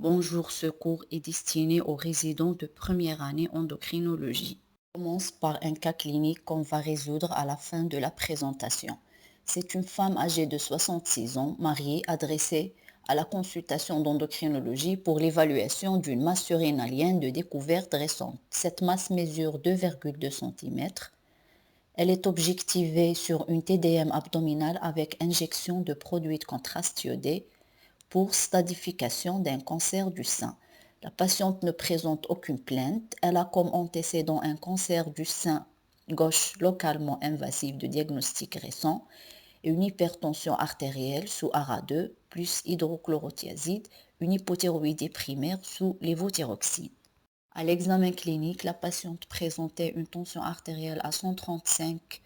Bonjour, ce cours est destiné aux résidents de première année endocrinologie. On commence par un cas clinique qu'on va résoudre à la fin de la présentation. C'est une femme âgée de 66 ans, mariée, adressée à la consultation d'endocrinologie pour l'évaluation d'une masse surrénalienne de découverte récente. Cette masse mesure 2,2 cm. Elle est objectivée sur une TDM abdominale avec injection de produits de contraste iodé pour stadification d'un cancer du sein. La patiente ne présente aucune plainte. Elle a comme antécédent un cancer du sein gauche localement invasif de diagnostic récent et une hypertension artérielle sous ARA2 plus hydrochlorothiazide, une hypothyroïdie primaire sous lévothyroxine. À l'examen clinique, la patiente présentait une tension artérielle à 135/80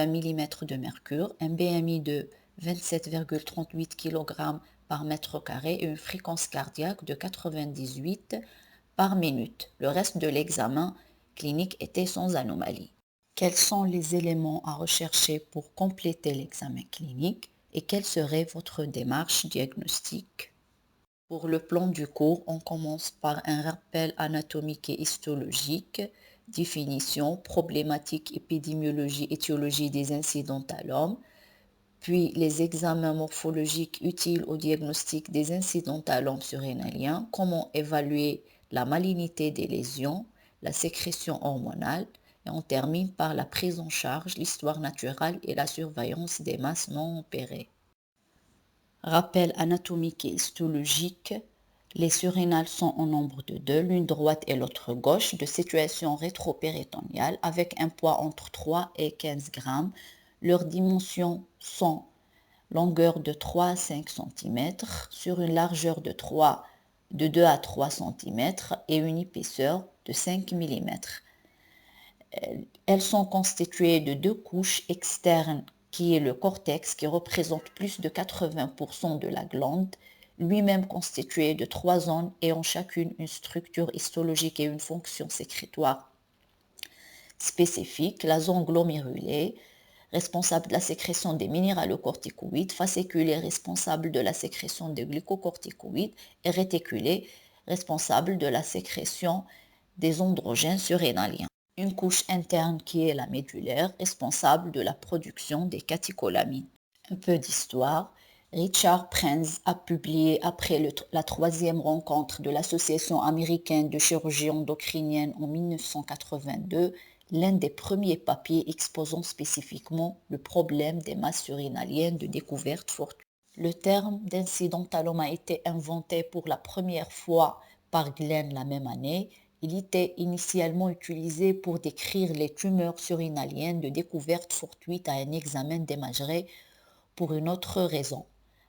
mm de mercure, un BMI de 27,38 kg par mètre carré et une fréquence cardiaque de 98 par minute. Le reste de l'examen clinique était sans anomalie. Quels sont les éléments à rechercher pour compléter l'examen clinique et quelle serait votre démarche diagnostique? Pour le plan du cours, on commence par un rappel anatomique et histologique, définition, problématique, épidémiologie, étiologie des incidents à l'homme, puis les examens morphologiques utiles au diagnostic des incidents à l'homme surrénalien, comment évaluer la malignité des lésions, la sécrétion hormonale, et on termine par la prise en charge, l'histoire naturelle et la surveillance des masses non opérées. Rappel anatomique et histologique. Les surrénales sont au nombre de deux, l'une droite et l'autre gauche, de situation rétropéritonéale avec un poids entre 3 et 15 grammes. Leurs dimensions sont longueur de 3 à 5 cm sur une largeur de 2 à 3 cm et une épaisseur de 5 mm. Elles sont constituées de deux couches externes qui est le cortex qui représente plus de 80% de la glande, lui-même constitué de trois zones ayant chacune une structure histologique et une fonction sécrétoire spécifique. La zone glomérulée, responsable de la sécrétion des minéralocorticoïdes, fasciculée, responsable de la sécrétion des glucocorticoïdes, et réticulée, responsable de la sécrétion des androgènes surrénaliens. Une couche interne qui est la médullaire, responsable de la production des catécholamines. Un peu d'histoire. Richard Prenz a publié après la troisième rencontre de l'Association américaine de chirurgie endocrinienne en 1982 l'un des premiers papiers exposant spécifiquement le problème des masses surrénaliennes de découverte fortuite. Le terme d'incidentalome a été inventé pour la première fois par Glenn la même année. Il était initialement utilisé pour décrire les tumeurs surrénaliennes de découverte fortuite à un examen d'imagerie pour une autre raison.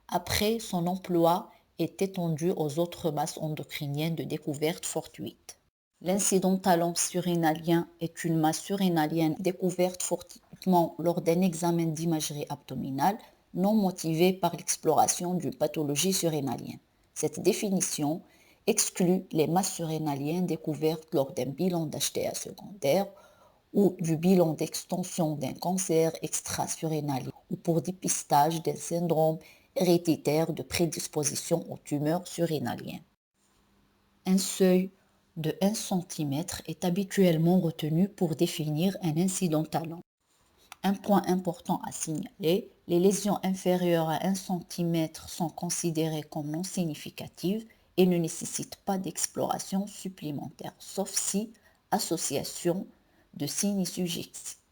Après, son emploi est étendu aux autres masses endocriniennes de découverte fortuite. L'incidentalome surrénalien est une masse surrénalienne découverte fortuitement lors d'un examen d'imagerie abdominale non motivé par l'exploration d'une pathologie surrénalienne. Cette définition exclut les masses surrénaliennes découvertes lors d'un bilan d'HTA secondaire ou du bilan d'extension d'un cancer extra-surrénalien ou pour dépistage d'un syndrome héréditaire de prédisposition aux tumeurs surrénaliennes. Un seuil de 1 cm est habituellement retenu pour définir un incidentalome. Un point important à signaler, les lésions inférieures à 1 cm sont considérées comme non significatives et ne nécessitent pas d'exploration supplémentaire, sauf si association de signes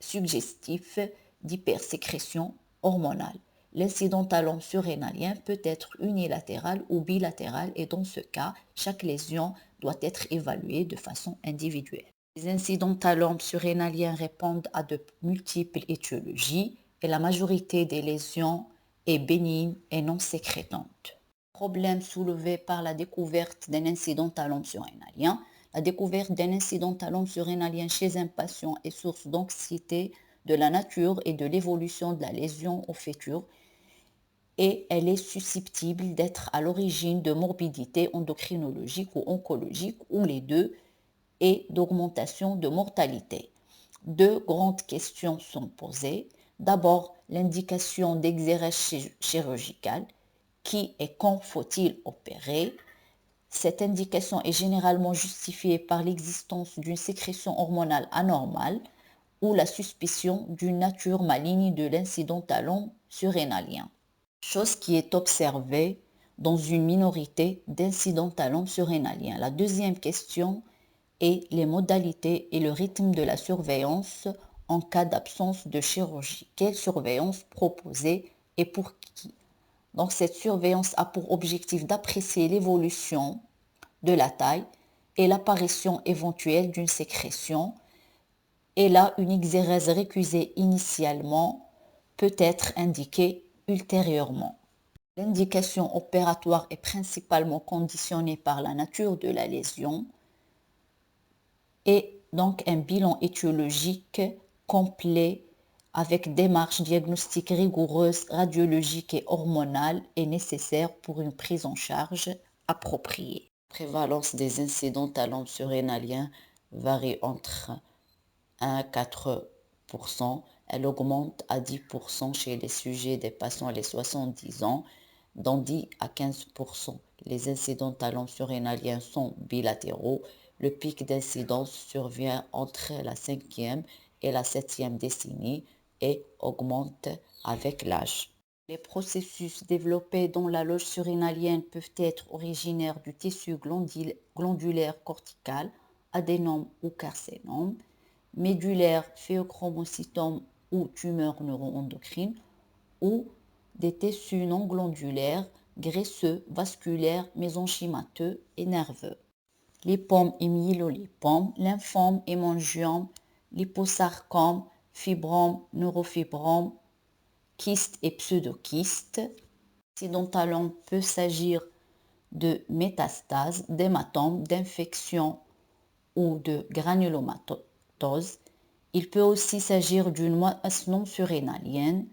suggestifs d'hypersécrétion hormonale. L'incidentalome surrénalien peut être unilatéral ou bilatéral et dans ce cas, chaque lésion doit être évaluée de façon individuelle. Les incidentalomes surrénaliens répondent à de multiples étiologies et la majorité des lésions est bénigne et non sécrétante. Problème soulevé par la découverte d'un incidentalome surrénalien. La découverte d'un incidentalome surrénalien chez un patient est source d'anxiété de la nature et de l'évolution de la lésion au futur et elle est susceptible d'être à l'origine de morbidité endocrinologique ou oncologique ou les deux et d'augmentation de mortalité. Deux grandes questions sont posées. D'abord, l'indication d'exérèse chirurgicale. Qui et quand faut-il opérer? Cette indication est généralement justifiée par l'existence d'une sécrétion hormonale anormale ou la suspicion d'une nature maligne de l'incident talon surrénalien, chose qui est observée dans une minorité d'incidents talons surrénaliens. La deuxième question est les modalités et le rythme de la surveillance en cas d'absence de chirurgie. Quelle surveillance proposer et pour qui? Donc cette surveillance a pour objectif d'apprécier l'évolution de la taille et l'apparition éventuelle d'une sécrétion. Et là, une exérèse récusée initialement peut être indiquée ultérieurement. L'indication opératoire est principalement conditionnée par la nature de la lésion et donc un bilan étiologique complet avec démarche diagnostique rigoureuse, radiologique et hormonale est nécessaire pour une prise en charge appropriée. La prévalence des incidents talons surrénaliens varie entre 1 à 4%. Elle augmente à 10% chez les sujets dépassant les 70 ans, dans 10 à 15%. Les incidents talons surrénaliens sont bilatéraux. Le pic d'incidence survient entre la 5e et la 7e décennie et augmente avec l'âge. Les processus développés dans la loge surrénalienne peuvent être originaires du tissu glandulaire cortical, adénome ou carcinome, médulaire, phéochromocytome ou tumeur neuroendocrine, ou des tissus non glandulaires, graisseux, vasculaires, mésenchymateux et nerveux. Lipomes et myélolipomes, lymphome, hémangiome, liposarcome, fibrome, neurofibrome, kyste et pseudokystes. L'accident talon peut s'agir de métastases, d'hématomes, d'infections ou de granulomatose. Il peut aussi s'agir d'une masse non surrénalienne,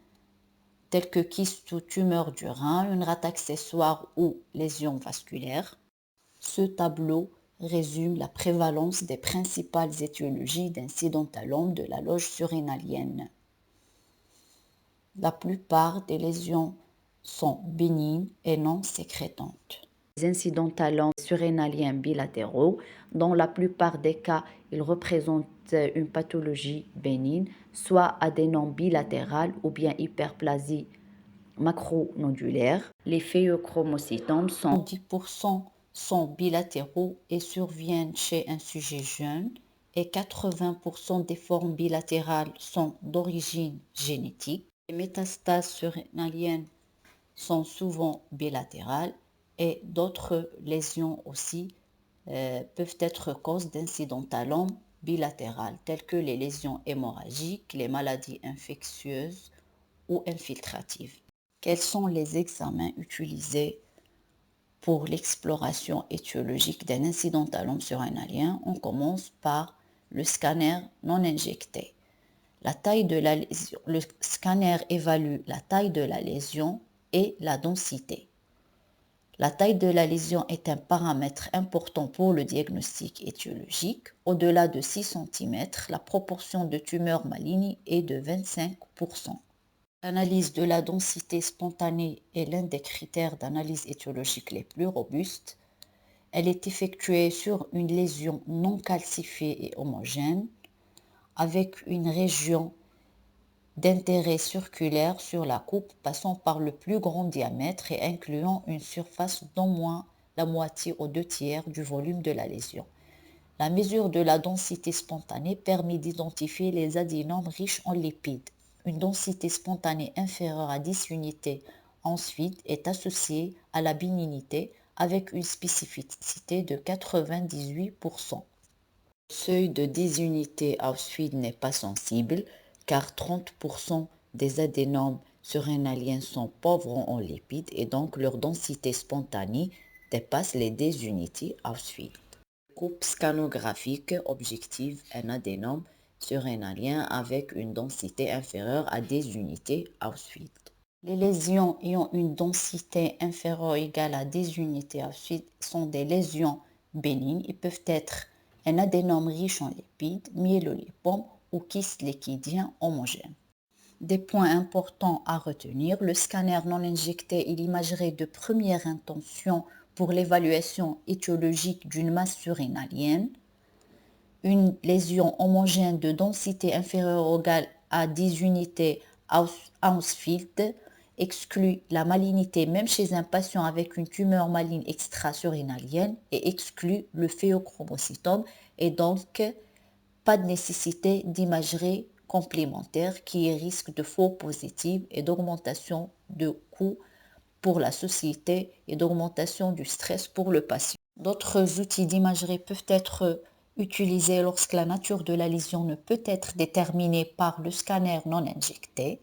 telle que kyste ou tumeur du rein, une rate accessoire ou lésion vasculaire. Ce tableau résume la prévalence des principales étiologies d'incidents talons de la loge surrénalienne. La plupart des lésions sont bénignes et non sécrétantes. Les incidents talons surrénaliens bilatéraux, dans la plupart des cas, ils représentent une pathologie bénigne, soit adénome bilatéral ou bien hyperplasie macronodulaire. Les phéochromocytomes sont 10% sont bilatéraux et surviennent chez un sujet jeune et 80% des formes bilatérales sont d'origine génétique. Les métastases surrénaliennes sont souvent bilatérales et d'autres lésions aussi peuvent être cause d'incidents talons bilatérales telles que les lésions hémorragiques, les maladies infectieuses ou infiltratives. Quels sont les examens utilisés pour l'exploration étiologique d'un incident talon surrénalien? On commence par le scanner non injecté. La taille de la lésion. Le scanner évalue la taille de la lésion et la densité. La taille de la lésion est un paramètre important pour le diagnostic étiologique. Au-delà de 6 cm, la proportion de tumeurs malignes est de 25%. L'analyse de la densité spontanée est l'un des critères d'analyse étiologique les plus robustes. Elle est effectuée sur une lésion non calcifiée et homogène, avec une région d'intérêt circulaire sur la coupe passant par le plus grand diamètre et incluant une surface d'au moins la moitié aux 2/3 du volume de la lésion. La mesure de la densité spontanée permet d'identifier les adénomes riches en lipides. Une densité spontanée inférieure à 10 unités ensuite est associée à la bénignité avec une spécificité de 98%. Le seuil de 10 unités ensuite n'est pas sensible car 30% des adénomes surrénaliens sont pauvres en lipides et donc leur densité spontanée dépasse les 10 unités ensuite. Coupe scanographique objective un adénome surrénalien avec une densité inférieure à 10 unités ensuite. Les lésions ayant une densité inférieure ou égale à 10 unités ensuite sont des lésions bénignes et peuvent être un adénome riche en lipides, myélolipome ou kyste liquidien homogène. Des points importants à retenir, le scanner non injecté est l'imagerie de première intention pour l'évaluation étiologique d'une masse surrénalienne. Une lésion homogène de densité inférieure ou égale à 10 unités Hounsfield exclut la malignité même chez un patient avec une tumeur maligne extra-surrénalienne et exclut le phéochromocytome et donc pas de nécessité d'imagerie complémentaire qui risque de faux positifs et d'augmentation de coûts pour la société et d'augmentation du stress pour le patient. D'autres outils d'imagerie peuvent être utilisés lorsque la nature de la lésion ne peut être déterminée par le scanner non injecté.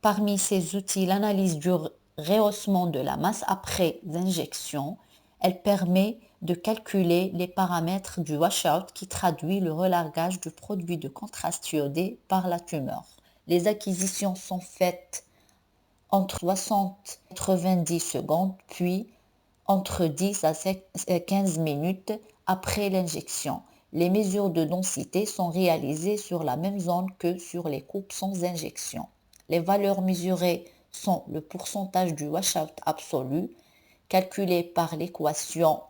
Parmi ces outils, l'analyse du rehaussement de la masse après l'injection, elle permet de calculer les paramètres du washout qui traduit le relargage du produit de contraste iodé par la tumeur. Les acquisitions sont faites entre 60 et 90 secondes, puis entre 10 à 15 minutes après l'injection. Les mesures de densité sont réalisées sur la même zone que sur les coupes sans injection. Les valeurs mesurées sont le pourcentage du washout absolu, calculé par l'équation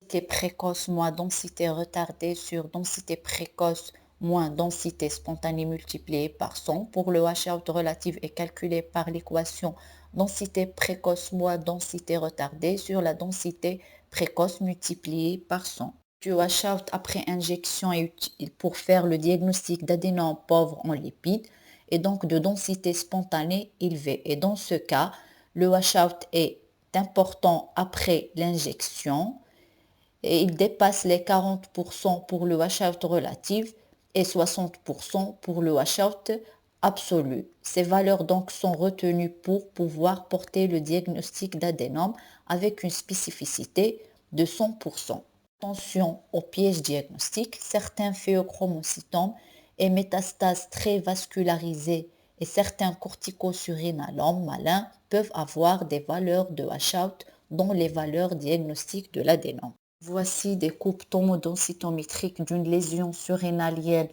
densité précoce moins densité retardée sur densité précoce moins densité spontanée multipliée par 100. Pour le washout relatif est calculé par l'équation densité précoce moins densité retardée sur la densité précoce multipliée par 100. Du washout après injection est utile pour faire le diagnostic d'adénome pauvre en lipides et donc de densité spontanée élevée. Et dans ce cas, le washout est important après l'injection et il dépasse les 40% pour le washout relatif et 60% pour le washout absolu. Ces valeurs donc sont retenues pour pouvoir porter le diagnostic d'adénome avec une spécificité de 100%. Attention au piège diagnostique, certains phéochromocytomes et métastases très vascularisées et certains corticosurrénalomes malins peuvent avoir des valeurs de washout dont les valeurs diagnostiques de l'adénome. Voici des coupes tomodensitométriques d'une lésion surrénalienne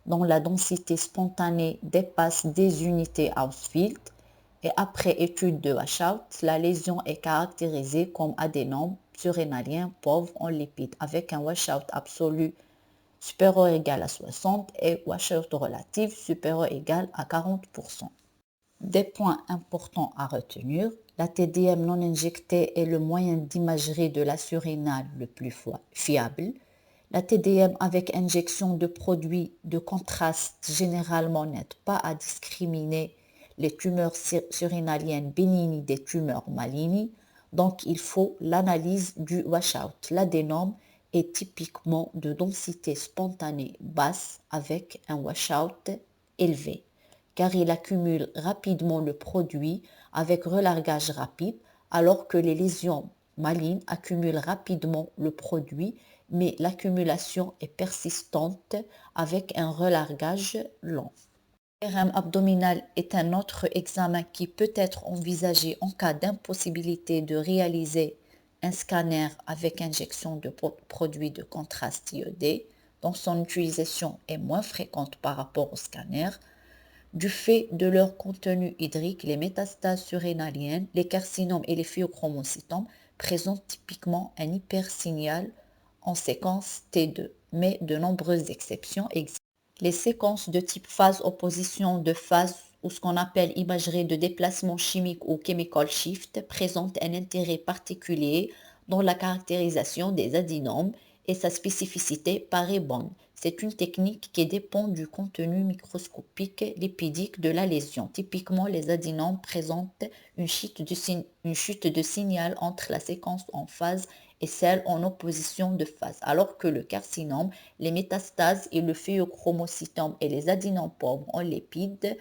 dont la densité spontanée dépasse des unités Hounsfield et après étude de washout, la lésion est caractérisée comme adénome surrénalien pauvre en lipides avec un washout absolu supérieur ou égal à 60 et washout relatif supérieur ou égal à 40%. Des points importants à retenir, la TDM non injectée est le moyen d'imagerie de la surrénale le plus fiable. La TDM avec injection de produits de contraste généralement n'aide pas à discriminer les tumeurs surrénaliennes bénignes des tumeurs malignes, donc il faut l'analyse du washout. L'adénome est typiquement de densité spontanée basse avec un washout élevé, car il accumule rapidement le produit avec relargage rapide, alors que les lésions malignes accumulent rapidement le produit, mais l'accumulation est persistante avec un relargage lent. L'IRM abdominal est un autre examen qui peut être envisagé en cas d'impossibilité de réaliser un scanner avec injection de produits de contraste iodé, dont son utilisation est moins fréquente par rapport au scanner. Du fait de leur contenu hydrique, les métastases surrénaliennes, les carcinomes et les phéochromocytomes présentent typiquement un hypersignal en séquence T2, mais de nombreuses exceptions existent. Les séquences de type phase-opposition de phase ou ce qu'on appelle imagerie de déplacement chimique ou chemical shift présentent un intérêt particulier dans la caractérisation des adénomes et sa spécificité paraît bonne. C'est une technique qui dépend du contenu microscopique lipidique de la lésion. Typiquement, les adénomes présentent une chute de signal entre la séquence en phase et celle en opposition de phase, alors que le carcinome, les métastases et le phéochromocytome et les adénomes pauvres en lipides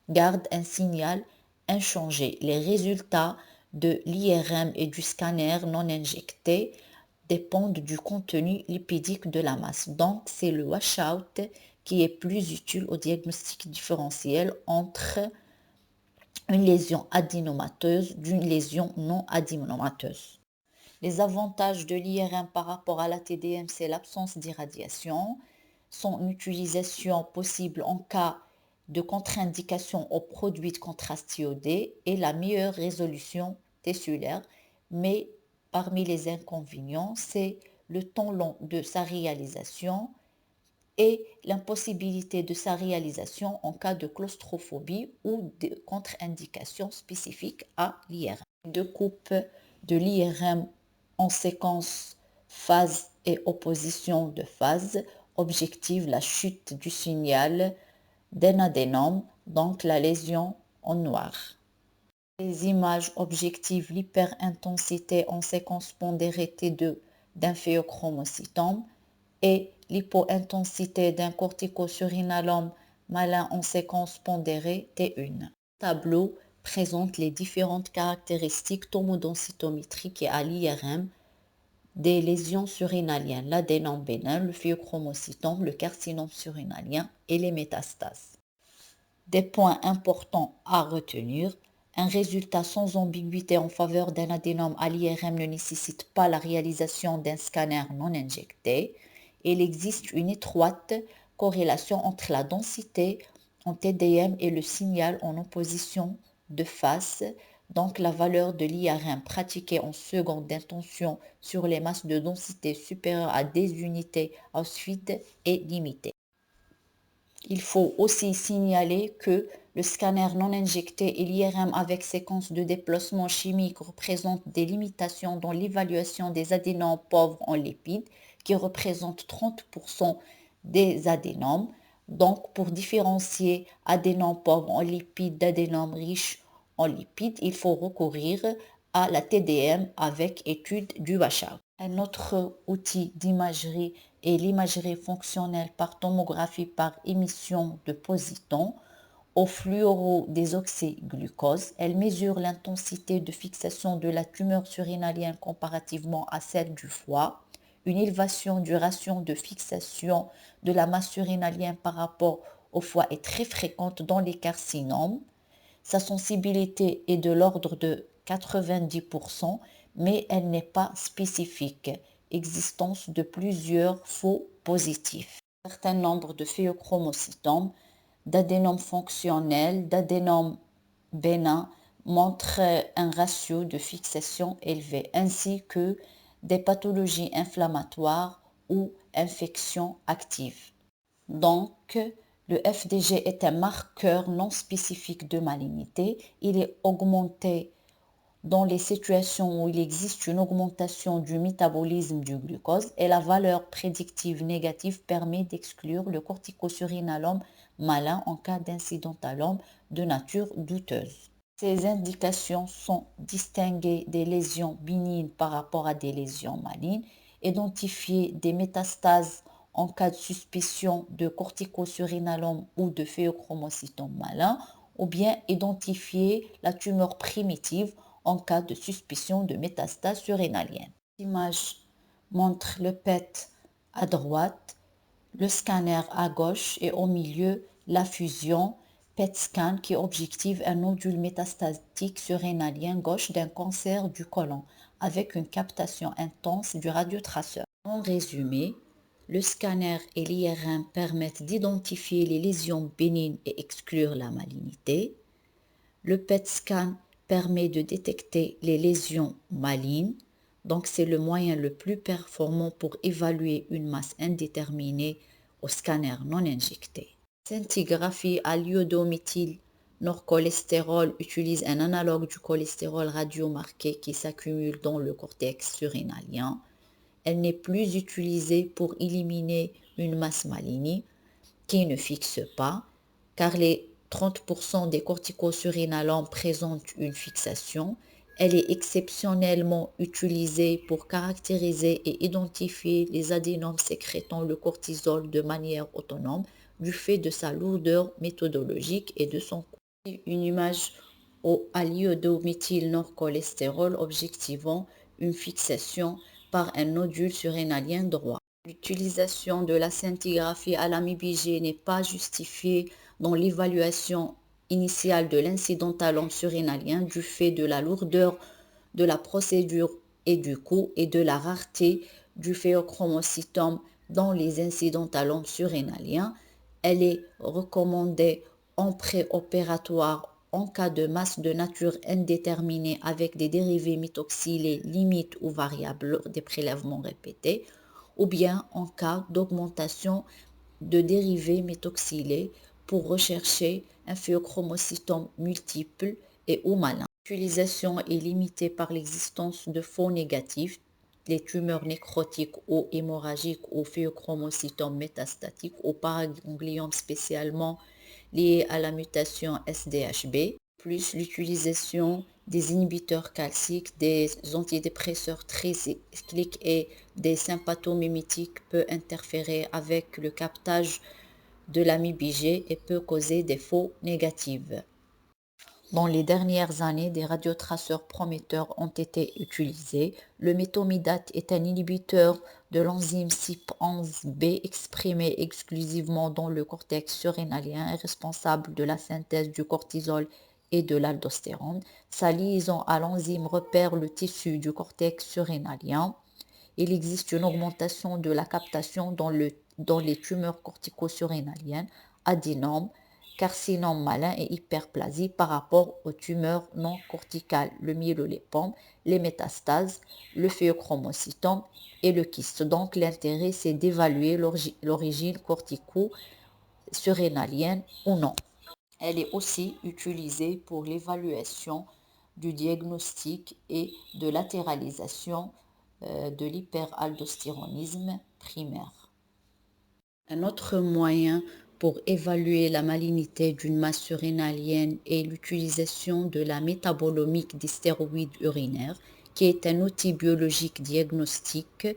gardent un signal inchangé. Les résultats de l'IRM et du scanner non injecté dépendent du contenu lipidique de la masse. Donc, c'est le washout qui est plus utile au diagnostic différentiel entre une lésion adénomateuse d'une lésion non adénomateuse. Les avantages de l'IRM par rapport à la TDM, c'est l'absence d'irradiation, son utilisation possible en cas de contre-indication aux produits de contraste iodé et la meilleure résolution tessulaire, mais parmi les inconvénients, c'est le temps long de sa réalisation et l'impossibilité de sa réalisation en cas de claustrophobie ou de contre-indications spécifiques à l'IRM. De coupe de l'IRM en séquence phase et opposition de phase objective la chute du signal d'un adénome, donc la lésion en noir. Les images objectives l'hyperintensité en séquence pondérée T2 d'un phéochromocytome et l'hypointensité d'un corticosurinalome malin en séquence pondérée T1. Tableau présente les différentes caractéristiques tomodensitométriques et à l'IRM des lésions surinaliennes, l'adénome bénin, le phéochromocytome, le carcinome surinalien et les métastases. Des points importants à retenir. Un résultat sans ambiguïté en faveur d'un adénome à l'IRM ne nécessite pas la réalisation d'un scanner non injecté. Il existe une étroite corrélation entre la densité en TDM et le signal en opposition de phase. Donc la valeur de l'IRM pratiquée en seconde d'intention sur les masses de densité supérieures à des unités ensuite est limitée. Il faut aussi signaler que le scanner non injecté et l'IRM avec séquence de déplacement chimique représentent des limitations dans l'évaluation des adénomes pauvres en lipides, qui représentent 30% des adénomes. Donc, pour différencier adénomes pauvres en lipides d'adénomes riches en lipides, il faut recourir à la TDM avec étude du Wachau. Un autre outil d'imagerie est l'imagerie fonctionnelle par tomographie par émission de positons au fluorodésoxyglucose. Elle mesure l'intensité de fixation de la tumeur surinalienne comparativement à celle du foie. Une élévation du ratio de fixation de la masse surinalienne par rapport au foie est très fréquente dans les carcinomes. Sa sensibilité est de l'ordre de 90%, mais elle n'est pas spécifique. Existence de plusieurs faux positifs. Un certain nombre de phéochromocytomes, d'adénomes fonctionnels, d'adénomes bénins montrent un ratio de fixation élevé, ainsi que des pathologies inflammatoires ou infections actives. Donc, le FDG est un marqueur non spécifique de malignité. Il est augmenté dans les situations où il existe une augmentation du métabolisme du glucose et la valeur prédictive négative permet d'exclure le corticosurinalome malin en cas d'incidentalome de nature douteuse. Ces indications sont distinguées des lésions bénignes par rapport à des lésions malignes, identifier des métastases en cas de suspicion de corticosurinalome ou de phéochromocytome malin, ou bien identifier la tumeur primitive en cas de suspicion de métastase surrénalienne. L'image montre le PET à droite, le scanner à gauche et au milieu la fusion PET scan qui objective un nodule métastatique surrénalien gauche d'un cancer du côlon avec une captation intense du radiotraceur. En résumé, le scanner et l'IRM permettent d'identifier les lésions bénignes et exclure la malignité. Le PET scan permet de détecter les lésions malignes, donc c'est le moyen le plus performant pour évaluer une masse indéterminée au scanner non injecté. La scintigraphie à l'iodométhyl norcholestérol utilise un analogue du cholestérol radiomarqué qui s'accumule dans le cortex surrénalien. Elle n'est plus utilisée pour éliminer une masse maligne qui ne fixe pas, car les 30% des corticosurinalomes présentent une fixation. Elle est exceptionnellement utilisée pour caractériser et identifier les adénomes sécrétant le cortisol de manière autonome du fait de sa lourdeur méthodologique et de son coût. Une image à l'iodométhyl norcholestérol objectivant une fixation par un nodule surrénalien droit. L'utilisation de la scintigraphie à la MIBG n'est pas justifiée dans l'évaluation initiale de l'incidentalome surrénalien du fait de la lourdeur de la procédure et du coût et de la rareté du phéochromocytome dans les incidentalomes surrénaliens. Elle est recommandée en préopératoire en cas de masse de nature indéterminée avec des dérivés méthoxylés limites ou variables des prélèvements répétés, ou bien en cas d'augmentation de dérivés méthoxylés pour rechercher un phéochromocytome multiple et ou malin. L'utilisation est limitée par l'existence de faux négatifs, les tumeurs nécrotiques ou hémorragiques ou phéochromocytomes métastatiques ou paragangliomes spécialement liés à la mutation SDHB, plus l'utilisation des inhibiteurs calciques, des antidépresseurs tricycliques et des sympathomimétiques peut interférer avec le captage de l'AMI-BG et peut causer des faux négatifs. Dans les dernières années, des radiotraceurs prometteurs ont été utilisés. Le méthomidate est un inhibiteur de l'enzyme CYP11B exprimé exclusivement dans le cortex surrénalien et responsable de la synthèse du cortisol et de l'aldostérone. Sa liaison à l'enzyme repère le tissu du cortex surrénalien. Il existe une augmentation de la captation dans les tumeurs cortico-surrénaliennes, adénome, carcinome malin et hyperplasie par rapport aux tumeurs non corticales, le myélolipome, les métastases, le phéochromocytome et le kyste. Donc l'intérêt, c'est d'évaluer l'origine cortico-surrénalienne ou non. Elle est aussi utilisée pour l'évaluation du diagnostic et de latéralisation de l'hyperaldostéronisme primaire. Un autre moyen pour évaluer la malignité d'une masse surrénalienne est l'utilisation de la métabolomique des stéroïdes urinaires, qui est un outil biologique diagnostique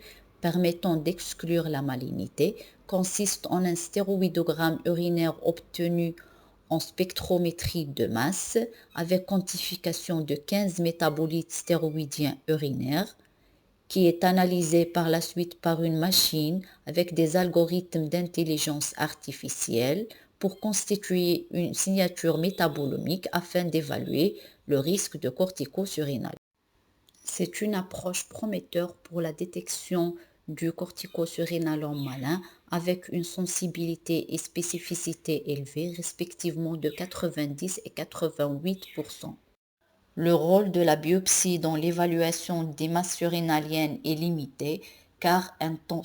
permettant d'exclure la malignité, consiste en un stéroïdogramme urinaire obtenu en spectrométrie de masse avec quantification de 15 métabolites stéroïdiens urinaires qui est analysé par la suite par une machine avec des algorithmes d'intelligence artificielle pour constituer une signature métabolomique afin d'évaluer le risque de corticosurrénal. C'est une approche prometteure pour la détection du corticosurrénalome malin avec une sensibilité et spécificité élevées, respectivement de 90 et 88%. Le rôle de la biopsie dans l'évaluation des masses surrénaliennes est limité car un taux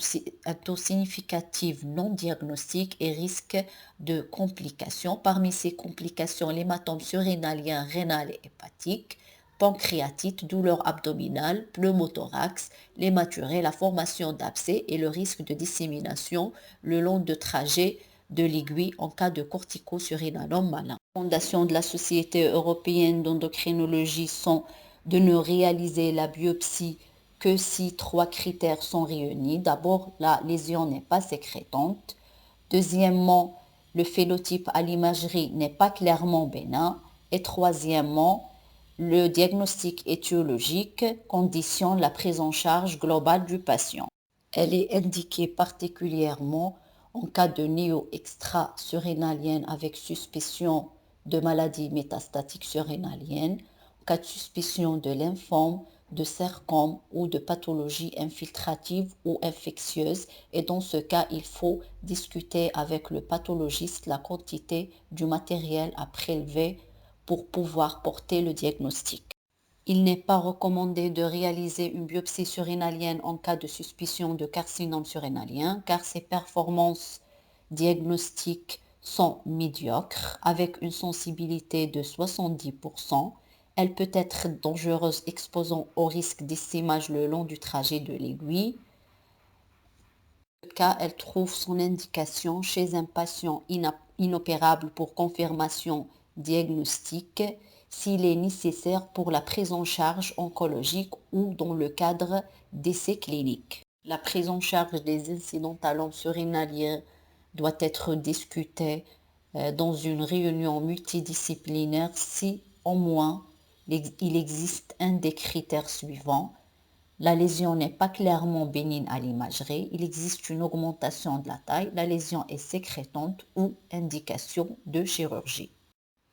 significatif non diagnostique et risque de complications. Parmi ces complications, l'hématome surrénalien rénal et hépatique, pancréatite, douleur abdominale, pneumothorax, l'hématurie, la formation d'abcès et le risque de dissémination le long de trajet de l'aiguille en cas de corticosurrénalome malin. Les recommandations de la Société européenne d'endocrinologie sont de ne réaliser la biopsie que si 3 critères sont réunis. D'abord, la lésion n'est pas sécrétante. Deuxièmement, le phénotype à l'imagerie n'est pas clairement bénin. Et troisièmement, le diagnostic étiologique conditionne la prise en charge globale du patient. Elle est indiquée particulièrement en cas de néo-extra-surrénalienne avec suspicion de maladie métastatique surrénalienne, en cas de suspicion de lymphome, de sarcome ou de pathologie infiltrative ou infectieuse. Et dans ce cas, il faut discuter avec le pathologiste la quantité du matériel à prélever pour pouvoir porter le diagnostic. Il n'est pas recommandé de réaliser une biopsie surrénalienne en cas de suspicion de carcinome surrénalien car ses performances diagnostiques sont médiocres avec une sensibilité de 70%. Elle peut être dangereuse exposant au risque d'essaimage le long du trajet de l'aiguille. Dans ce cas, elle trouve son indication chez un patient inopérable pour confirmation diagnostique s'il est nécessaire pour la prise en charge oncologique ou dans le cadre d'essais cliniques. La prise en charge des incidentalomes surrénaliens doit être discutée dans une réunion multidisciplinaire si au moins il existe un des critères suivants. La lésion n'est pas clairement bénigne à l'imagerie, il existe une augmentation de la taille, la lésion est sécrétante ou indication de chirurgie.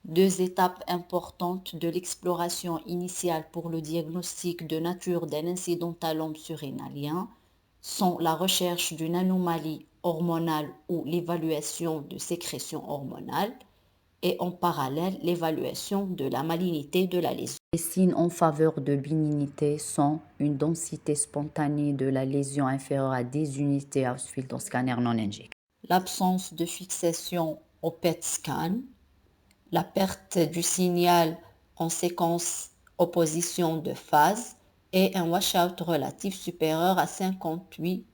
Deux étapes importantes de l'exploration initiale pour le diagnostic de nature d'un incidentalome surrénalien sont la recherche d'une anomalie hormonale ou l'évaluation de sécrétion hormonale et en parallèle l'évaluation de la malignité de la lésion. Les signes en faveur de bénignité sont une densité spontanée de la lésion inférieure à 10 unités Hounsfield en scanner non injecté. L'absence de fixation au PET scan, la perte du signal en séquence opposition de phase et un washout relatif supérieur à 58%.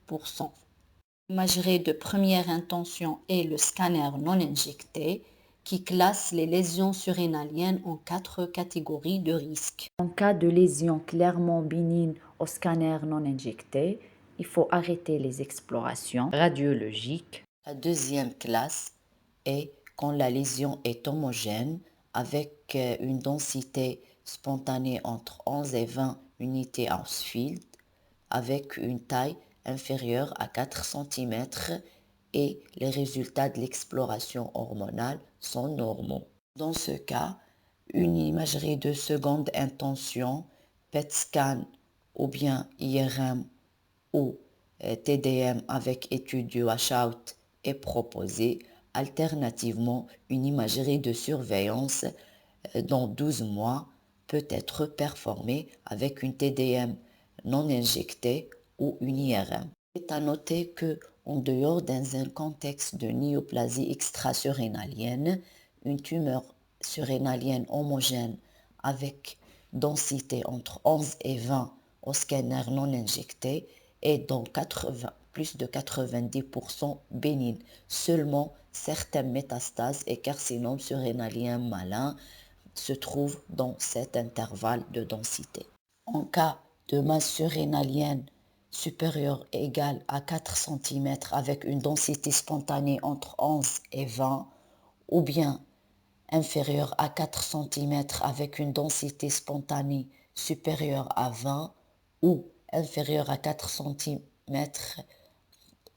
L'imagerie de première intention est le scanner non injecté qui classe les lésions surrénaliennes en 4 catégories de risques. En cas de lésion clairement bénigne au scanner non injecté, il faut arrêter les explorations radiologiques. La deuxième classe est quand la lésion est homogène avec une densité spontanée entre 11 et 20 unités Hounsfield avec une taille inférieure à 4 cm et les résultats de l'exploration hormonale sont normaux. Dans ce cas, une imagerie de seconde intention, PET scan ou bien IRM ou TDM avec étude du washout est proposée. Alternativement, une imagerie de surveillance dans 12 mois peut être performée avec une TDM non injectée ou une IRM. Il est à noter que, en dehors dans un contexte de néoplasie extrasurrénalienne, une tumeur surrénalienne homogène avec densité entre 11 et 20 au scanner non injecté est dans plus de 90% bénigne. Seulement certaines métastases et carcinomes surrénaliens malins se trouvent dans cet intervalle de densité. En cas de masse surrénalienne supérieure ou égale à 4 cm avec une densité spontanée entre 11 et 20 ou bien inférieure à 4 cm avec une densité spontanée supérieure à 20 ou inférieure à 4 cm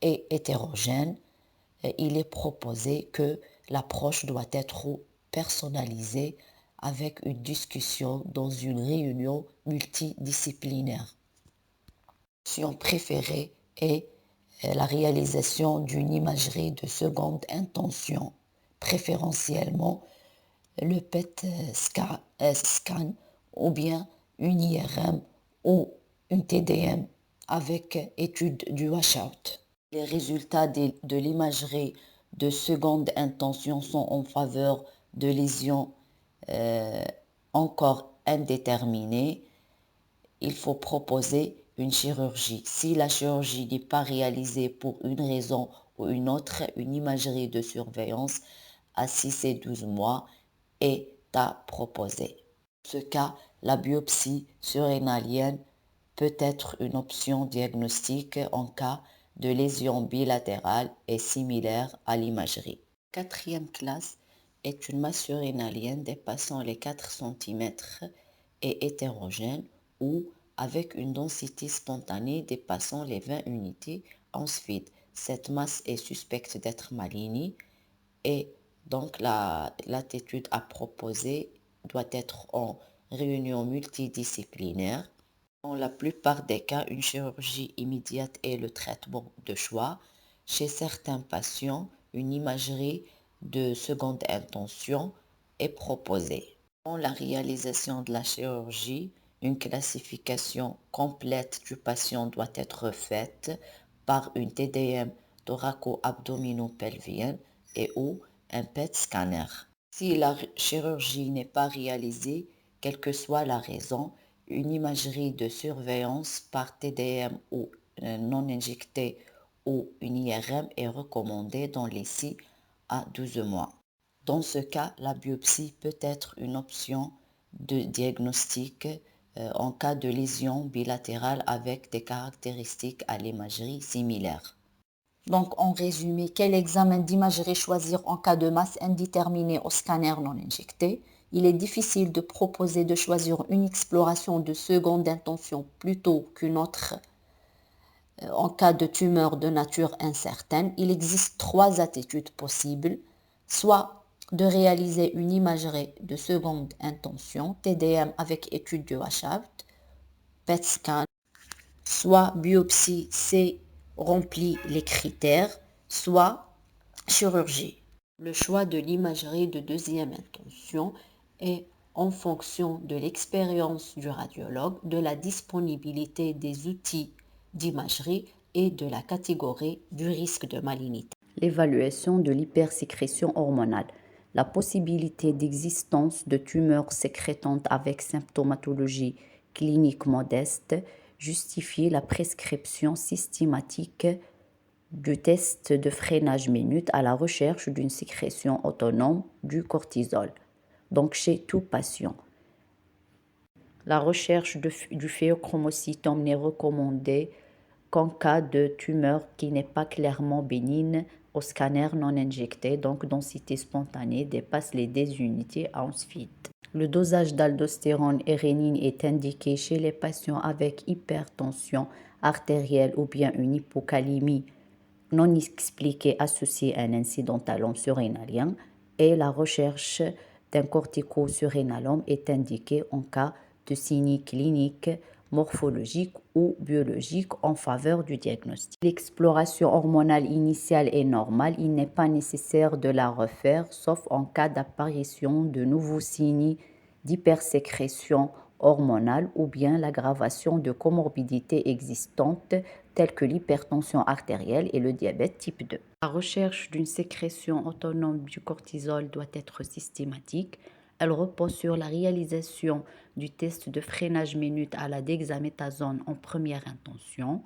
et hétérogène, il est proposé que l'approche doit être personnalisée avec une discussion dans une réunion multidisciplinaire. L'option préférée est la réalisation d'une imagerie de seconde intention, préférentiellement le PET scan ou bien une IRM ou une TDM avec étude du washout. Les résultats de l'imagerie de seconde intention sont en faveur de lésions encore indéterminées. Il faut proposer une chirurgie. Si la chirurgie n'est pas réalisée pour une raison ou une autre, une imagerie de surveillance à 6 et 12 mois est à proposer. Dans ce cas, la biopsie surrénalienne peut être une option diagnostique en cas de lésion bilatérale et similaire à l'imagerie. Quatrième classe est une masse surrénalienne dépassant les 4 cm et hétérogène ou avec une densité spontanée dépassant les 20 unités Hounsfield. Cette masse est suspecte d'être maligne et donc l'attitude à proposer doit être en réunion multidisciplinaire. Dans la plupart des cas, une chirurgie immédiate est le traitement de choix. Chez certains patients, une imagerie de seconde intention est proposée. Dans la réalisation de la chirurgie, une classification complète du patient doit être faite par une TDM thoraco-abdominopelvienne et ou un PET scanner. Si la chirurgie n'est pas réalisée, quelle que soit la raison, une imagerie de surveillance par TDM ou non injectée ou une IRM est recommandée dans les 6 à 12 mois. Dans ce cas, la biopsie peut être une option de diagnostic en cas de lésion bilatérale avec des caractéristiques à l'imagerie similaires. Donc, en résumé, quel examen d'imagerie choisir en cas de masse indéterminée au scanner non injecté? Il est difficile de proposer de choisir une exploration de seconde intention plutôt qu'une autre en cas de tumeur de nature incertaine. Il existe 3 attitudes possibles, soit de réaliser une imagerie de seconde intention, TDM avec étude du washout, PET scan, soit biopsie C remplit les critères, soit chirurgie. Le choix de l'imagerie de deuxième intention est en fonction de l'expérience du radiologue, de la disponibilité des outils d'imagerie et de la catégorie du risque de malignité. L'évaluation de l'hypersécrétion hormonale. La possibilité d'existence de tumeurs sécrétantes avec symptomatologie clinique modeste justifie la prescription systématique du test de freinage minute à la recherche d'une sécrétion autonome du cortisol, donc chez tout patient. La recherche du phéochromocytome n'est recommandée qu'en cas de tumeur qui n'est pas clairement bénigne au scanner non injecté, donc densité spontanée dépasse les 10 unités ensuite. Le dosage d'aldostérone et rénine est indiqué chez les patients avec hypertension artérielle ou bien une hypocalémie non expliquée associée à un incident talon surrénalien, et la recherche d'un corticosurrénalome est indiquée en cas de signes cliniques, morphologiques ou biologiques en faveur du diagnostic. L'exploration hormonale initiale est normale, il n'est pas nécessaire de la refaire sauf en cas d'apparition de nouveaux signes d'hypersécrétion hormonale ou bien l'aggravation de comorbidités existantes telles que l'hypertension artérielle et le diabète type 2. La recherche d'une sécrétion autonome du cortisol doit être systématique. Elle repose sur la réalisation du test de freinage minute à la dexaméthasone en première intention.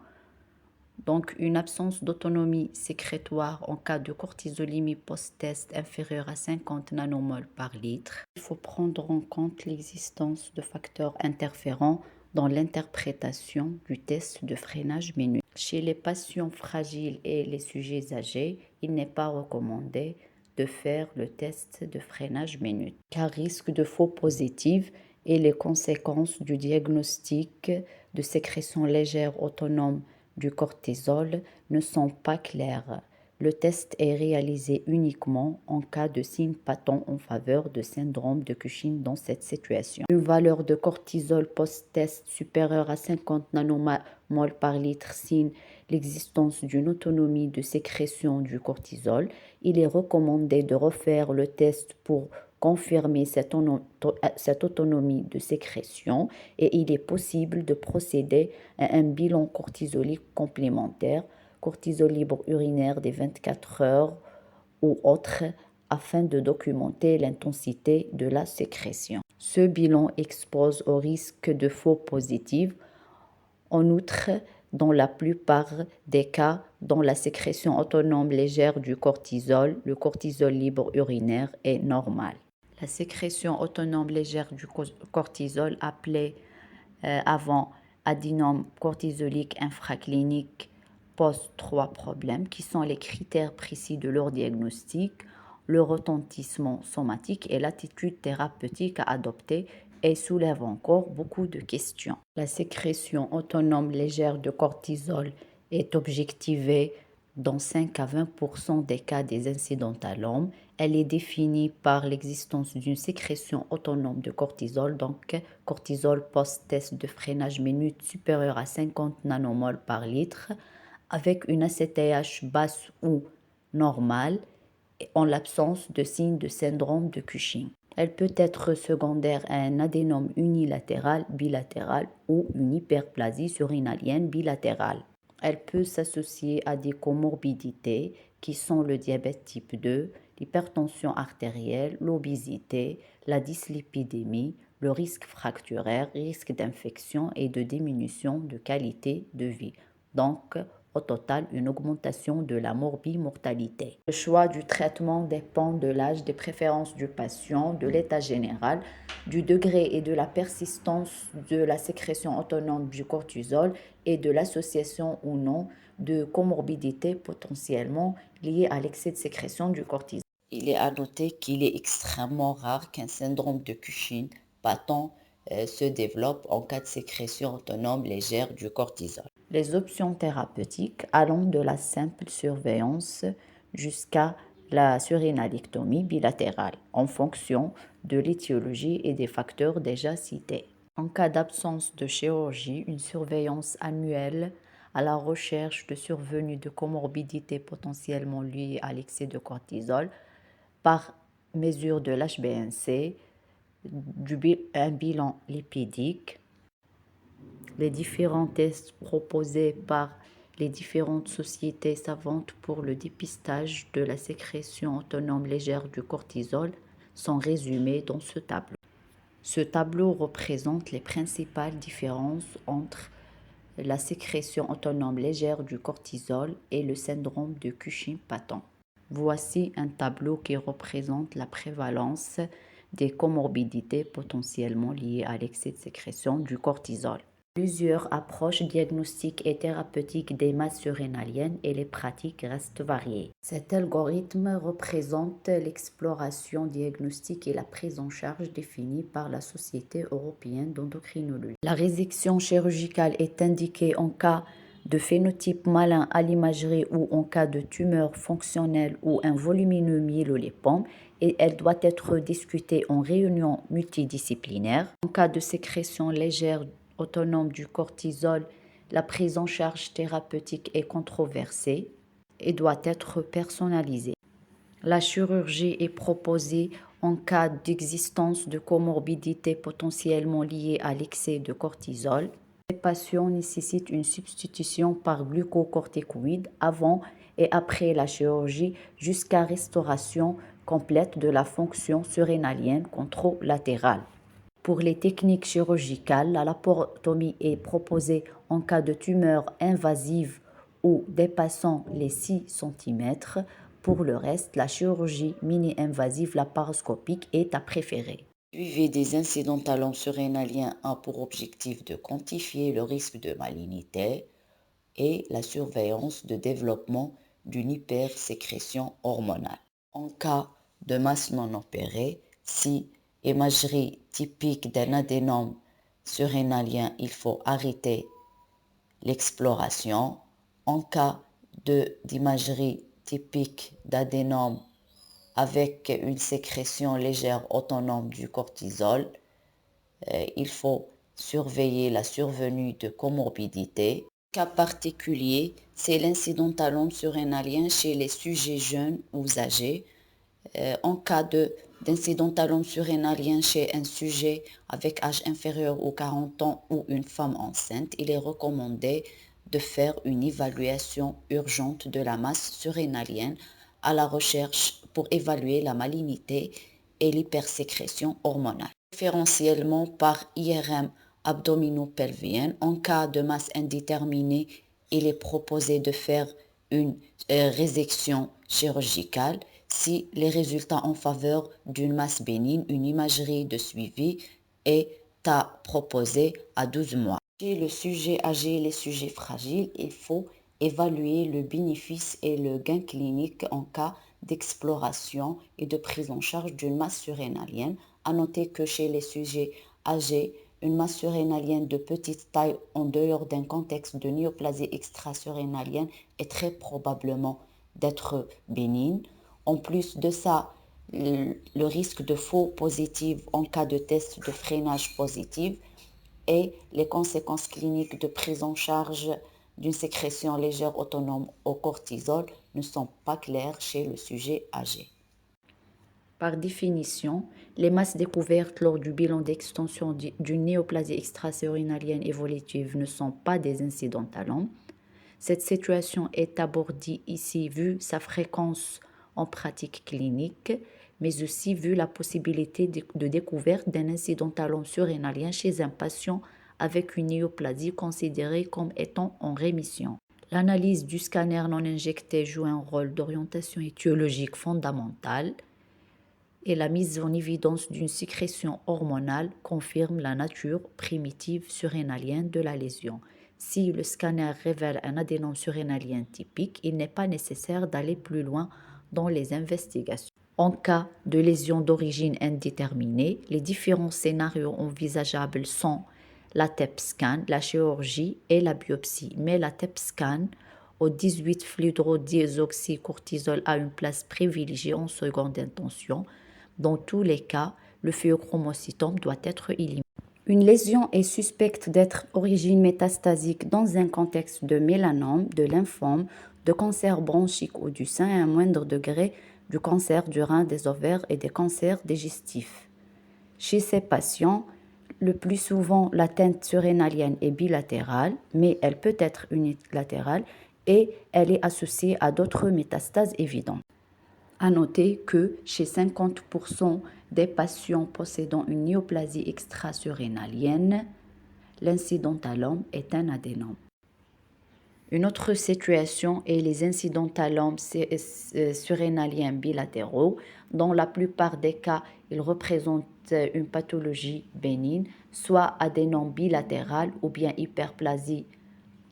Donc, une absence d'autonomie sécrétoire en cas de cortisolémie post-test inférieure à 50 nanomoles par litre. Il faut prendre en compte l'existence de facteurs interférents dans l'interprétation du test de freinage minute. Chez les patients fragiles et les sujets âgés, il n'est pas recommandé de faire le test de freinage minute, car risque de faux positifs et les conséquences du diagnostic de sécrétion légère autonome du cortisol ne sont pas claires. Le test est réalisé uniquement en cas de signes patents en faveur de syndrome de Cushing dans cette situation. Une valeur de cortisol post-test supérieure à 50 nanomoles par litre signe l'existence d'une autonomie de sécrétion du cortisol. Il est recommandé de refaire le test pour confirmer cette autonomie de sécrétion et il est possible de procéder à un bilan cortisolique complémentaire, cortisol libre urinaire des 24 heures ou autre, afin de documenter l'intensité de la sécrétion. Ce bilan expose au risque de faux positifs. En outre, dans la plupart des cas, dans la sécrétion autonome légère du cortisol, le cortisol libre urinaire est normal. La sécrétion autonome légère du cortisol, appelée avant adénome cortisolique infraclinique, pose 3 problèmes qui sont les critères précis de leur diagnostic, le retentissement somatique et l'attitude thérapeutique à adopter et soulève encore beaucoup de questions. La sécrétion autonome légère de cortisol est objectivée dans 5 à 20% des cas des incidentalomes. Elle est définie par l'existence d'une sécrétion autonome de cortisol, donc cortisol post-test de freinage minute supérieur à 50 nanomoles par litre, avec une ACTH basse ou normale, en l'absence de signes de syndrome de Cushing. Elle peut être secondaire à un adénome unilatéral, bilatéral ou une hyperplasie surrénalienne bilatérale. Elle peut s'associer à des comorbidités qui sont le diabète type 2, l'hypertension artérielle, l'obésité, la dyslipidémie, le risque fracturaire, risque d'infection et de diminution de qualité de vie. Donc, au total, une augmentation de la morbimortalité. Le choix du traitement dépend de l'âge, des préférences du patient, de l'état général, du degré et de la persistance de la sécrétion autonome du cortisol et de l'association ou non de comorbidités potentiellement liées à l'excès de sécrétion du cortisol. Il est à noter qu'il est extrêmement rare qu'un syndrome de Cushing patent se développe en cas de sécrétion autonome légère du cortisol. Les options thérapeutiques allant de la simple surveillance jusqu'à la surrénalectomie bilatérale en fonction de l'étiologie et des facteurs déjà cités. En cas d'absence de chirurgie, une surveillance annuelle à la recherche de survenue de comorbidités potentiellement liées à l'excès de cortisol par mesure de l'HbA1c, un bilan lipidique, les différents tests proposés par les différentes sociétés savantes pour le dépistage de la sécrétion autonome légère du cortisol sont résumés dans ce tableau. Ce tableau représente les principales différences entre la sécrétion autonome légère du cortisol et le syndrome de Cushing patent. Voici un tableau qui représente la prévalence des comorbidités potentiellement liées à l'excès de sécrétion du cortisol. Plusieurs approches diagnostiques et thérapeutiques des masses surrénaliennes et les pratiques restent variées. Cet algorithme représente l'exploration diagnostique et la prise en charge définie par la Société européenne d'endocrinologie. La résection chirurgicale est indiquée en cas de phénotype malin à l'imagerie ou en cas de tumeur fonctionnelle ou un volumineux myélolipome et elle doit être discutée en réunion multidisciplinaire. En cas de sécrétion légère autonome du cortisol, la prise en charge thérapeutique est controversée et doit être personnalisée. La chirurgie est proposée en cas d'existence de comorbidités potentiellement liées à l'excès de cortisol. Les patients nécessitent une substitution par glucocorticoïdes avant et après la chirurgie jusqu'à restauration complète de la fonction surrénalienne contralatérale. Pour les techniques chirurgicales, la laparotomie est proposée en cas de tumeur invasive ou dépassant les 6 cm. Pour le reste, la chirurgie mini-invasive laparoscopique est à préférer. Suivi des incidents talons surrénaliens a pour objectif de quantifier le risque de malignité et la surveillance de développement d'une hypersécrétion hormonale. En cas de masse non opérée, si imagerie typique d'un adénome surrénalien, il faut arrêter l'exploration. En cas d'imagerie typique d'adénome avec une sécrétion légère autonome du cortisol, il faut surveiller la survenue de comorbidités. Cas particulier, c'est l'incident talon surrénalien chez les sujets jeunes ou âgés. En cas d'incident talon surrénalien chez un sujet avec âge inférieur aux 40 ans ou une femme enceinte, il est recommandé de faire une évaluation urgente de la masse surrénalienne à la recherche pour évaluer la malignité et l'hypersécrétion hormonale. Préférentiellement par IRM abdominopelvien. En cas de masse indéterminée, il est proposé de faire une résection chirurgicale. Si les résultats en faveur d'une masse bénigne, une imagerie de suivi est à proposer à 12 mois. Chez le sujet âgé et les sujets fragiles, il faut évaluer le bénéfice et le gain clinique en cas d'exploration et de prise en charge d'une masse surrénalienne. À noter que chez les sujets âgés, une masse surrénalienne de petite taille en dehors d'un contexte de néoplasie extrasurrénalienne est très probablement d'être bénigne. En plus de ça, le risque de faux positif en cas de test de freinage positif et les conséquences cliniques de prise en charge d'une sécrétion légère autonome au cortisol ne sont pas claires chez le sujet âgé. Par définition, les masses découvertes lors du bilan d'extension d'une néoplasie extrasurrénalienne évolutive ne sont pas des incidents talons. Cette situation est abordée ici vu sa fréquence en pratique clinique, mais aussi vu la possibilité de découverte d'un incident talon surrénalien chez un patient avec une néoplasie considérée comme étant en rémission. L'analyse du scanner non injecté joue un rôle d'orientation étiologique fondamentale et la mise en évidence d'une sécrétion hormonale confirme la nature primitive surrénalienne de la lésion. Si le scanner révèle un adénome surrénalien typique, il n'est pas nécessaire d'aller plus loin dans les investigations. En cas de lésion d'origine indéterminée, les différents scénarios envisageables sont la TEP scan, la chirurgie et la biopsie. Mais la TEP scan au 18-fluhydrodésoxycortisol a une place privilégiée en seconde intention. Dans tous les cas, le phéochromocytome doit être éliminé. Une lésion est suspecte d'être d'origine métastasique dans un contexte de mélanome, de lymphome, de cancer bronchique ou du sein à un moindre degré du cancer du rein, des ovaires et des cancers digestifs. Chez ces patients, le plus souvent, l'atteinte surrénalienne est bilatérale, mais elle peut être unilatérale et elle est associée à d'autres métastases évidentes. À noter que chez 50% des patients possédant une néoplasie extrasurrénalienne, l'incidentalome est un adénome. Une autre situation est les incidentalomes surrénaliens bilatéraux. Dans la plupart des cas, ils représentent une pathologie bénigne, soit adénome bilatéral ou bien hyperplasie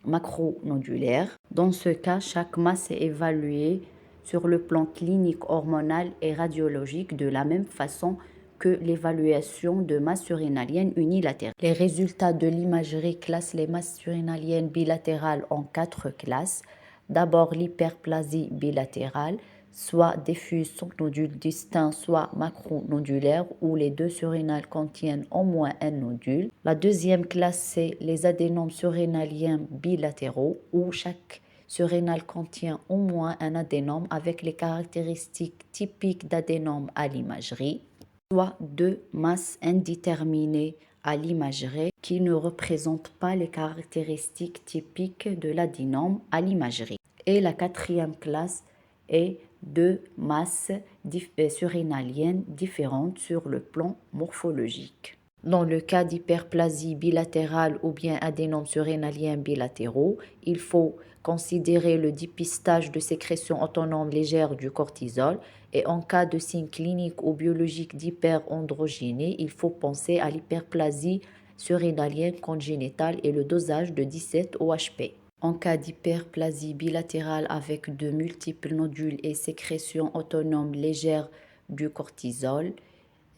macronodulaire. Dans ce cas, chaque masse est évaluée sur le plan clinique, hormonal et radiologique de la même façon que l'évaluation de masse surrénalienne unilatérale. Les résultats de l'imagerie classent les masses surrénaliennes bilatérales en 4 classes. D'abord l'hyperplasie bilatérale, soit diffuse sans nodule distinct, soit macronodulaire, où les deux surrénales contiennent au moins un nodule. La deuxième classe, c'est les adénomes surrénaliens bilatéraux, où chaque surrénal contient au moins un adénome avec les caractéristiques typiques d'adénome à l'imagerie, soit deux masses indéterminées à l'imagerie qui ne représentent pas les caractéristiques typiques de l'adénome à l'imagerie. Et la quatrième classe est deux masses surrénaliennes différentes sur le plan morphologique. Dans le cas d'hyperplasie bilatérale ou bien adénome surrénalien bilatéraux, il faut considérer le dépistage de sécrétion autonome légère du cortisol et en cas de signes cliniques ou biologiques d'hyperandrogénie, il faut penser à l'hyperplasie surrénalienne congénitale et le dosage de 17 OHP. En cas d'hyperplasie bilatérale avec de multiples nodules et sécrétion autonome légère du cortisol,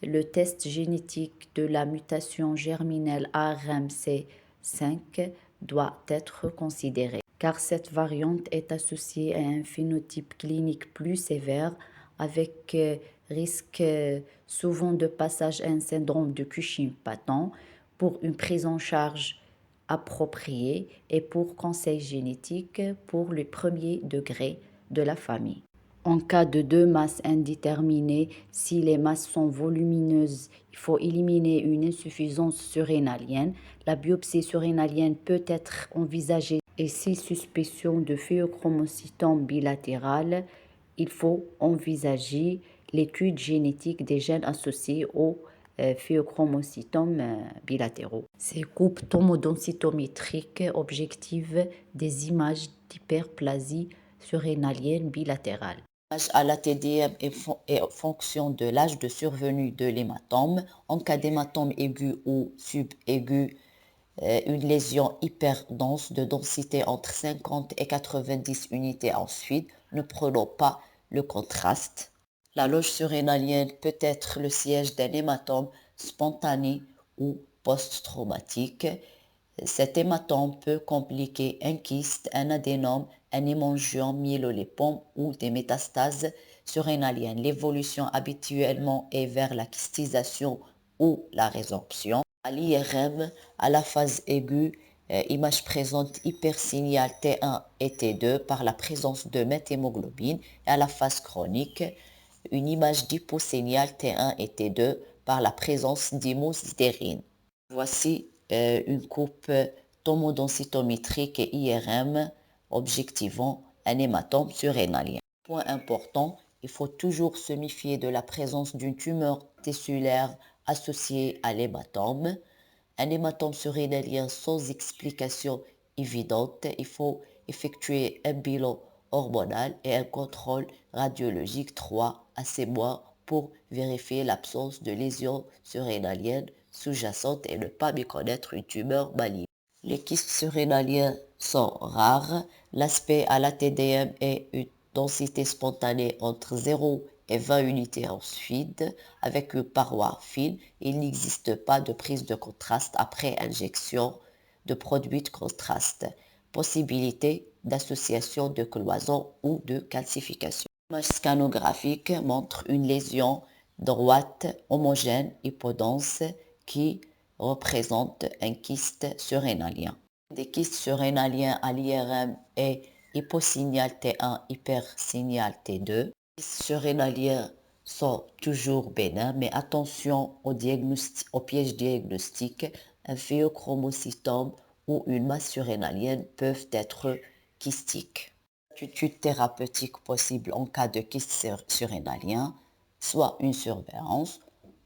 le test génétique de la mutation germinelle ARMC5 doit être considéré, car cette variante est associée à un phénotype clinique plus sévère avec risque souvent de passage à un syndrome de Cushing patent. Pour une prise en charge appropriée et pour conseil génétique pour le premier degré de la famille. En cas de deux masses indéterminées, si les masses sont volumineuses, il faut éliminer une insuffisance surrénalienne. La biopsie surrénalienne peut être envisagée et si suspicion de phéochromocytome bilatéral, il faut envisager l'étude génétique des gènes associés aux phéochromocytomes bilatéraux. Ces coupes tomodensitométriques objectivent des images d'hyperplasie surrénalienne bilatérale. L'âge à la TDM est en fonction de l'âge de survenue de l'hématome. En cas d'hématome aigu ou subaigu, une lésion hyperdense de densité entre 50 et 90 unités ensuite, ne prenons pas le contraste. La loge surrénalienne peut être le siège d'un hématome spontané ou post-traumatique. Cet hématome peut compliquer un kyste, un adénome, un hémangiome, myélolipome ou des métastases surrénaliennes. L'évolution habituellement est vers la kystisation ou la résorption. À l'IRM, à la phase aiguë, image présente hypersignal T1 et T2 par la présence de méthémoglobine et à la phase chronique, une image d'hyposignal T1 et T2 par la présence d'hémosydérine. Voici une coupe tomodensitométrique et IRM objectivant un hématome surrénalien. Point important, il faut toujours se méfier de la présence d'une tumeur tissulaire associée à l'hématome. Un hématome surrénalien sans explication évidente, il faut effectuer un bilan hormonal et un contrôle radiologique 3 à 6 mois pour vérifier l'absence de lésions surrénaliennes sous-jacentes et ne pas méconnaître une tumeur maligne. Les kystes surrénaliens sont rares. L'aspect à la TDM est une densité spontanée entre 0 et 20 unités ensuite, avec une paroi fine. Il n'existe pas de prise de contraste après injection de produits de contraste. Possibilité d'association de cloison ou de calcification. L'image scanographique montre une lésion droite homogène hypodense qui représente un kyste surrénalien. Des kystes surrénaliens à l'IRM et hyposignal T1, hypersignal T2. Surrénaliens sont toujours bénins, mais attention au piège diagnostique. Un phéochromocytome ou une masse surrénalienne peuvent être kystiques. L'attitude thérapeutique possible en cas de kyste surrénalien, soit une surveillance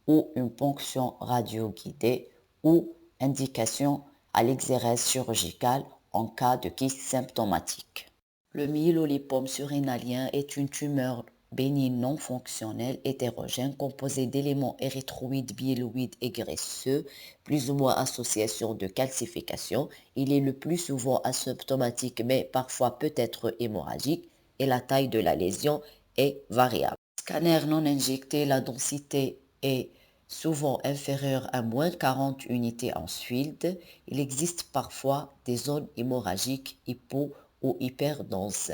ou une ponction radioguidée ou indication à l'exérèse chirurgicale en cas de kyste symptomatique. Le myélolipome surrénalien est une tumeur bénigne non fonctionnelle hétérogène composée d'éléments érythroïdes, myéloïdes et graisseux, plus ou moins association de calcification. Il est le plus souvent asymptomatique mais parfois peut être hémorragique et la taille de la lésion est variable. Scanner non injecté, la densité est souvent inférieure à moins 40 unités en field. Il existe parfois des zones hémorragiques hypo ou hyperdenses.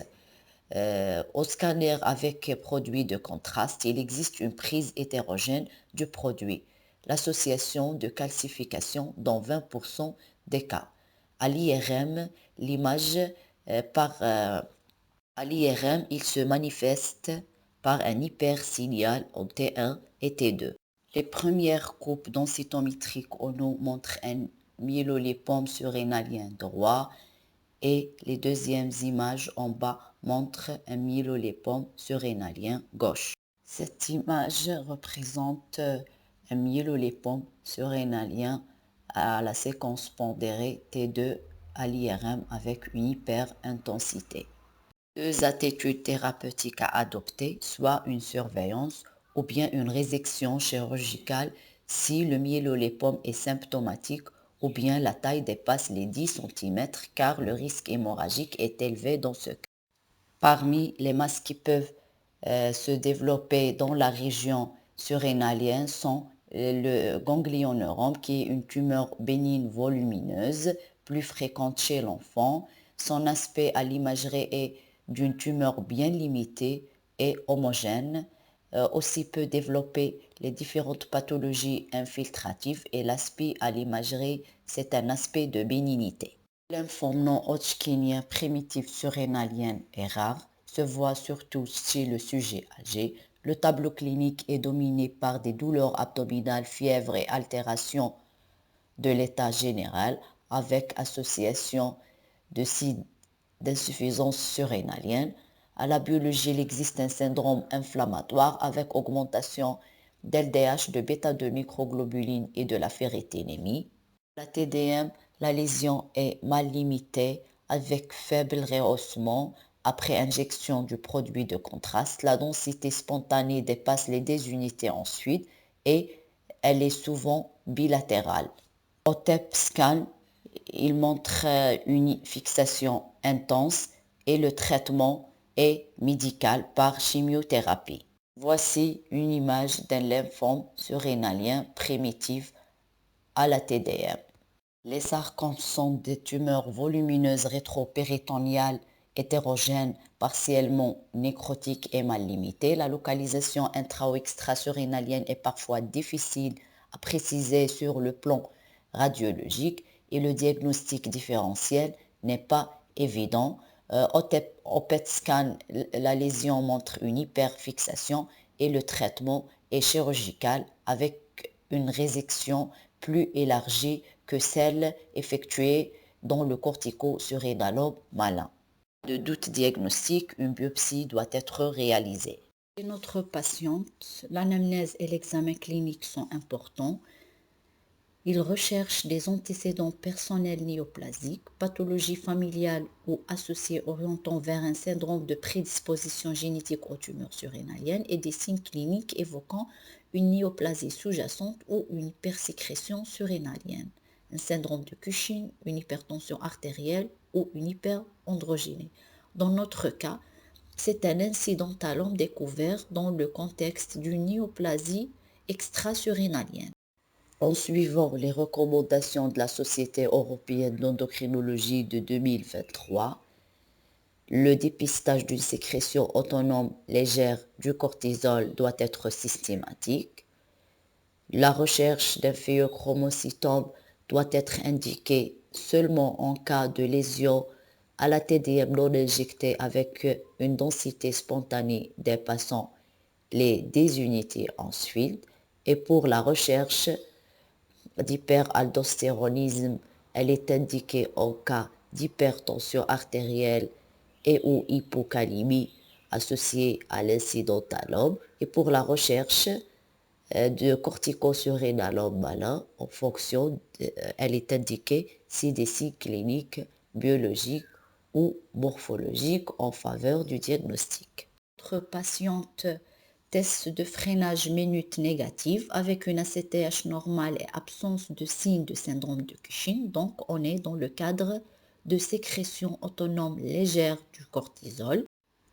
Au scanner avec produit de contraste, il existe une prise hétérogène du produit, l'association de calcification dans 20% des cas. À l'IRM, l'image à l'IRM, il se manifeste par un hypersignal en T1 et T2. Les premières coupes densitométriques ONO montrent un myélolipome surrénalien droit et les deuxièmes images en bas montrent un myélolipome surrénalien gauche. Cette image représente un myélolipome surrénalien à la séquence pondérée T2 à l'IRM avec une hyperintensité. Deux attitudes thérapeutiques à adopter, soit une surveillance ou bien une résection chirurgicale si le myélolipome est symptomatique ou bien la taille dépasse les 10 cm car le risque hémorragique est élevé dans ce cas. Parmi les masses qui peuvent se développer dans la région surrénalienne sont le ganglioneurome qui est une tumeur bénigne volumineuse plus fréquente chez l'enfant. Son aspect à l'imagerie est d'une tumeur bien limitée et homogène. Aussi peut développer les différentes pathologies infiltratives et l'aspect à l'imagerie, c'est un aspect de bénignité. Le lymphome non hodgkinien primitif surrénalien est rare, se voit surtout chez le sujet âgé. Le tableau clinique est dominé par des douleurs abdominales, fièvre et altération de l'état général avec association de signes d'insuffisance surrénalienne. À la biologie, il existe un syndrome inflammatoire avec augmentation d'LDH, de bêta-2 microglobuline et de la ferritinémie. La TDM, la lésion est mal limitée avec faible rehaussement après injection du produit de contraste. La densité spontanée dépasse les 10 unités ensuite et elle est souvent bilatérale. Au TEP scan, il montre une fixation intense et le traitement est médical par chimiothérapie. Voici une image d'un lymphome surrénalien primitif à la TDM. Les sarcomes sont des tumeurs volumineuses rétropéritonéales hétérogènes, partiellement nécrotiques et mal limitées. La localisation intra- ou extrasurrénalienne est parfois difficile à préciser sur le plan radiologique et le diagnostic différentiel n'est pas évident. Au PET scan, la lésion montre une hyperfixation et le traitement est chirurgical avec une résection plus élargie que celle effectuée dans le cortico-surrénalome malin. De doute diagnostique, une biopsie doit être réalisée. Chez notre patiente, l'anamnèse et l'examen clinique sont importants. Il recherche des antécédents personnels néoplasiques, pathologie familiale ou associée orientant vers un syndrome de prédisposition génétique aux tumeurs surrénaliennes et des signes cliniques évoquant une néoplasie sous-jacente ou une hypersécrétion surrénalienne, un syndrome de Cushing, une hypertension artérielle ou une hyperandrogénie. Dans notre cas, c'est un incidentalome découvert dans le contexte d'une néoplasie extrasurrénalienne. En suivant les recommandations de la Société européenne d'endocrinologie de 2023, le dépistage d'une sécrétion autonome légère du cortisol doit être systématique. La recherche d'un phéochromocytome doit être indiquée seulement en cas de lésion à la TDM non injectée avec une densité spontanée dépassant les 10 unités ensuite. Et pour la recherche d'hyperaldostéronisme, elle est indiquée en cas d'hypertension artérielle et ou hypocalémie associée à l'incidentalobe. Et pour la recherche de corticosurrénalome malin, elle est indiquée si des signes cliniques, biologiques ou morphologiques en faveur du diagnostic. Notre patiente test de freinage minute négative avec une ACTH normale et absence de signes de syndrome de Cushing. Donc, on est dans le cadre de sécrétion autonome légère du cortisol.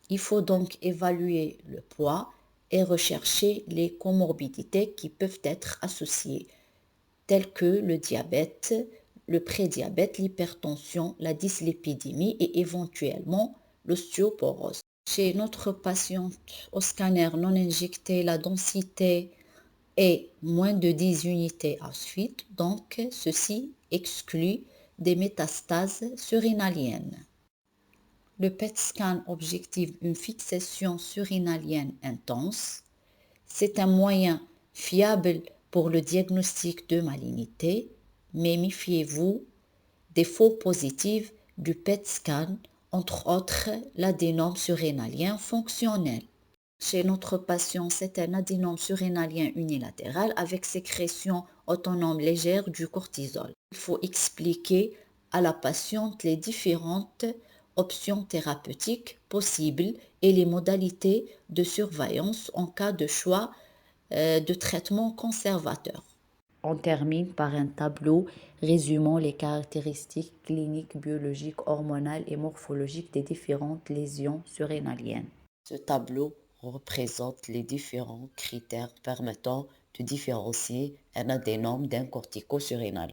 Il faut donc évaluer le poids et rechercher les comorbidités qui peuvent être associées, telles que le diabète, le prédiabète, l'hypertension, la dyslipidémie et éventuellement l'ostéoporose. Chez notre patiente au scanner non injecté, la densité est moins de 10 unités à suite, donc ceci exclut des métastases surrénaliennes. Le PET scan objective une fixation surrénalienne intense. C'est un moyen fiable pour le diagnostic de malignité, mais méfiez-vous des faux positifs du PET scan, entre autres l'adénome surrénalien fonctionnel. Chez notre patient, c'est un adénome surrénalien unilatéral avec sécrétion autonome légère du cortisol. Il faut expliquer à la patiente les différentes options thérapeutiques possibles et les modalités de surveillance en cas de choix de traitement conservateur. On termine par un tableau résumant les caractéristiques cliniques, biologiques, hormonales et morphologiques des différentes lésions surrénaliennes. Ce tableau représente les différents critères permettant de différencier un adénome d'un corticosurrénal.